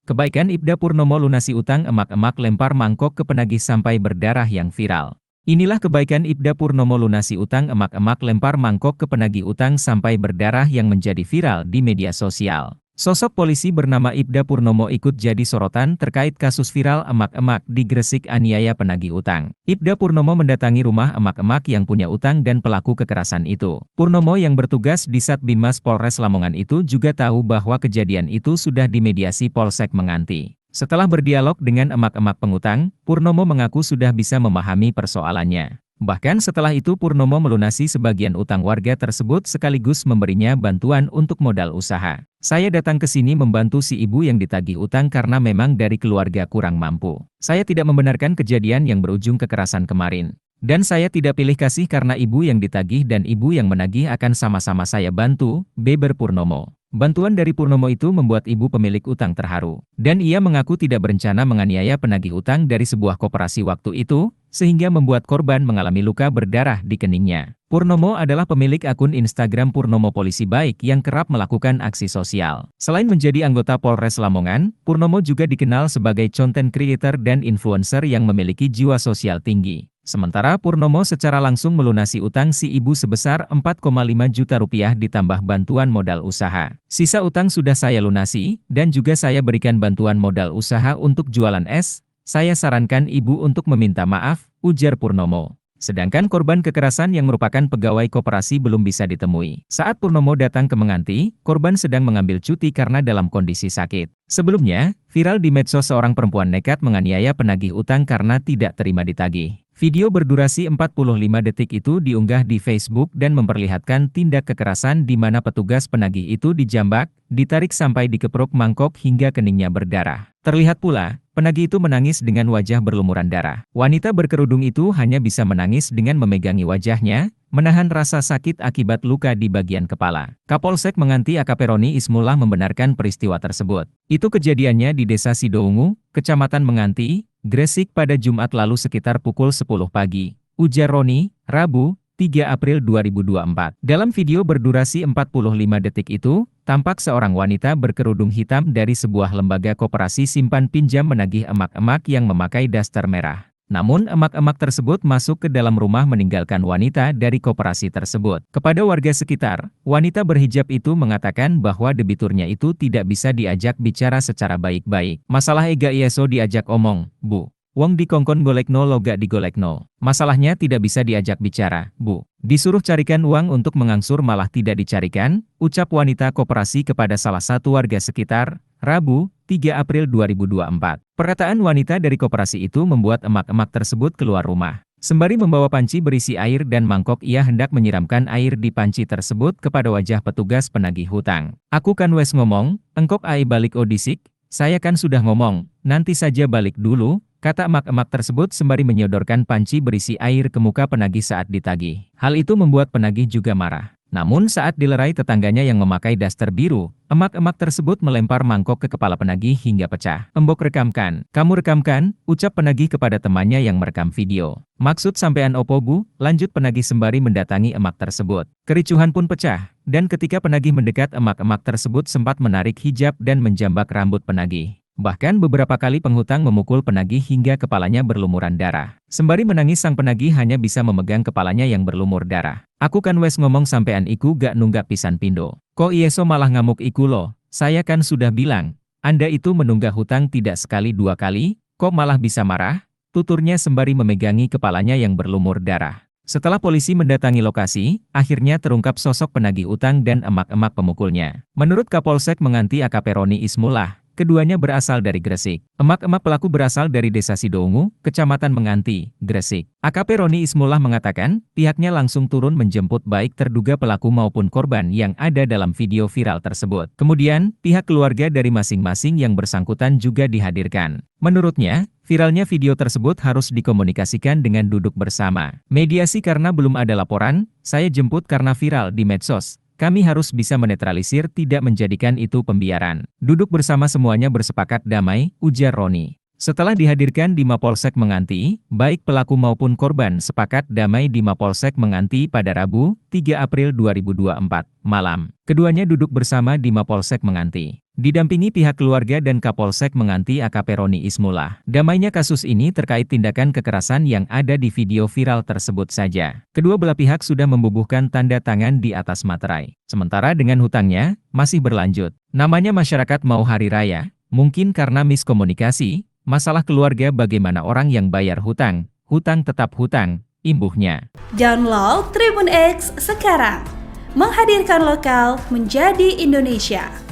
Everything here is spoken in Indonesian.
Kebaikan Ibda Purnomo lunasi utang emak-emak lempar mangkok ke penagih sampai berdarah yang viral. Inilah kebaikan Ibda Purnomo lunasi utang emak-emak lempar mangkok ke penagih utang sampai berdarah yang menjadi viral di media sosial. Sosok polisi bernama Ibda Purnomo ikut jadi sorotan terkait kasus viral emak-emak di Gresik aniaya penagih utang. Ibda Purnomo mendatangi rumah emak-emak yang punya utang dan pelaku kekerasan itu. Purnomo yang bertugas di Satbinmas Polres Lamongan itu juga tahu bahwa kejadian itu sudah dimediasi Polsek Menganti. Setelah berdialog dengan emak-emak pengutang, Purnomo mengaku sudah bisa memahami persoalannya. Bahkan setelah itu Purnomo melunasi sebagian utang warga tersebut sekaligus memberinya bantuan untuk modal usaha. Saya datang ke sini membantu si ibu yang ditagih utang karena memang dari keluarga kurang mampu. Saya tidak membenarkan kejadian yang berujung kekerasan kemarin. Dan saya tidak pilih kasih karena ibu yang ditagih dan ibu yang menagih akan sama-sama saya bantu, beber Purnomo. Bantuan dari Purnomo itu membuat ibu pemilik utang terharu. Dan ia mengaku tidak berencana menganiaya penagih utang dari sebuah koperasi waktu itu, sehingga membuat korban mengalami luka berdarah di keningnya. Purnomo adalah pemilik akun Instagram Purnomo Polisi Baik yang kerap melakukan aksi sosial. Selain menjadi anggota Polres Lamongan, Purnomo juga dikenal sebagai content creator dan influencer yang memiliki jiwa sosial tinggi. Sementara Purnomo secara langsung melunasi utang si ibu sebesar 4,5 juta rupiah ditambah bantuan modal usaha. Sisa utang sudah saya lunasi, dan juga saya berikan bantuan modal usaha untuk jualan es. Saya sarankan ibu untuk meminta maaf, ujar Purnomo. Sedangkan korban kekerasan yang merupakan pegawai koperasi belum bisa ditemui. Saat Purnomo datang ke Menganti, korban sedang mengambil cuti karena dalam kondisi sakit. Sebelumnya, viral di medsos seorang perempuan nekat menganiaya penagih utang karena tidak terima ditagih. Video berdurasi 45 detik itu diunggah di Facebook dan memperlihatkan tindak kekerasan di mana petugas penagih itu dijambak, ditarik sampai dikeprok mangkok hingga keningnya berdarah. Terlihat pula, penagih itu menangis dengan wajah berlumuran darah. Wanita berkerudung itu hanya bisa menangis dengan memegangi wajahnya, menahan rasa sakit akibat luka di bagian kepala. Kapolsek Menganti AKP Roni Ismullah membenarkan peristiwa tersebut. Itu kejadiannya di Desa Sidoungu, Kecamatan Menganti, Gresik pada Jumat lalu sekitar pukul 10 pagi, ujar Roni, Rabu, 3 April 2024. Dalam video berdurasi 45 detik itu, tampak seorang wanita berkerudung hitam dari sebuah lembaga koperasi simpan pinjam menagih emak-emak yang memakai daster merah. Namun emak-emak tersebut masuk ke dalam rumah meninggalkan wanita dari koperasi tersebut. Kepada warga sekitar, wanita berhijab itu mengatakan bahwa debiturnya itu tidak bisa diajak bicara secara baik-baik. Masalah ega ieso diajak omong, Bu. Wong dikongkon golekno lo gak digolekno. Masalahnya tidak bisa diajak bicara, Bu. Disuruh carikan uang untuk mengangsur malah tidak dicarikan, ucap wanita koperasi kepada salah satu warga sekitar, Rabu, 3 April 2024. Perkataan wanita dari koperasi itu membuat emak-emak tersebut keluar rumah. Sembari membawa panci berisi air dan mangkok ia hendak menyiramkan air di panci tersebut kepada wajah petugas penagih hutang. Aku kan wes ngomong, engkok ai balik odisik, saya kan sudah ngomong, nanti saja balik dulu, kata emak-emak tersebut sembari menyodorkan panci berisi air ke muka penagih saat ditagih. Hal itu membuat penagih juga marah. Namun saat dilerai tetangganya yang memakai daster biru, emak-emak tersebut melempar mangkok ke kepala penagih hingga pecah. Embok rekamkan, kamu rekamkan, ucap penagih kepada temannya yang merekam video. Maksud sampean opo Bu? Lanjut penagih sembari mendatangi emak tersebut. Kericuhan pun pecah, dan ketika penagih mendekat emak-emak tersebut sempat menarik hijab dan menjambak rambut penagih. Bahkan beberapa kali penghutang memukul penagih hingga kepalanya berlumuran darah. Sembari menangis sang penagih hanya bisa memegang kepalanya yang berlumur darah. Aku kan wes ngomong sampean iku gak nunggak pisan pindo. Kok ieso malah ngamuk iku lo? Saya kan sudah bilang, Anda itu menunggak hutang tidak sekali dua kali, kok malah bisa marah? Tuturnya sembari memegangi kepalanya yang berlumur darah. Setelah polisi mendatangi lokasi, akhirnya terungkap sosok penagih utang dan emak-emak pemukulnya. Menurut Kapolsek Menganti AKP Roni Ismullah, keduanya berasal dari Gresik. Emak-emak pelaku berasal dari Desa Sidoungu, Kecamatan Menganti, Gresik. AKP Roni Ismullah mengatakan, pihaknya langsung turun menjemput baik terduga pelaku maupun korban yang ada dalam video viral tersebut. Kemudian, pihak keluarga dari masing-masing yang bersangkutan juga dihadirkan. Menurutnya, viralnya video tersebut harus dikomunikasikan dengan duduk bersama. Mediasi karena belum ada laporan, saya jemput karena viral di medsos. Kami harus bisa menetralisir tidak menjadikan itu pembiaran. Duduk bersama semuanya bersepakat damai, ujar Roni. Setelah dihadirkan di Mapolsek Menganti, baik pelaku maupun korban sepakat damai di Mapolsek Menganti pada Rabu, 3 April 2024, malam. Keduanya duduk bersama di Mapolsek Menganti, didampingi pihak keluarga dan Kapolsek Menganti AKP Roni Ismullah. Damainya kasus ini terkait tindakan kekerasan yang ada di video viral tersebut saja. Kedua belah pihak sudah membubuhkan tanda tangan di atas materai. Sementara dengan hutangnya, masih berlanjut. Namanya masyarakat mau hari raya, mungkin karena miskomunikasi, masalah keluarga bagaimana orang yang bayar hutang, hutang tetap hutang, imbuhnya. Download Tribun X sekarang, menghadirkan lokal menjadi Indonesia.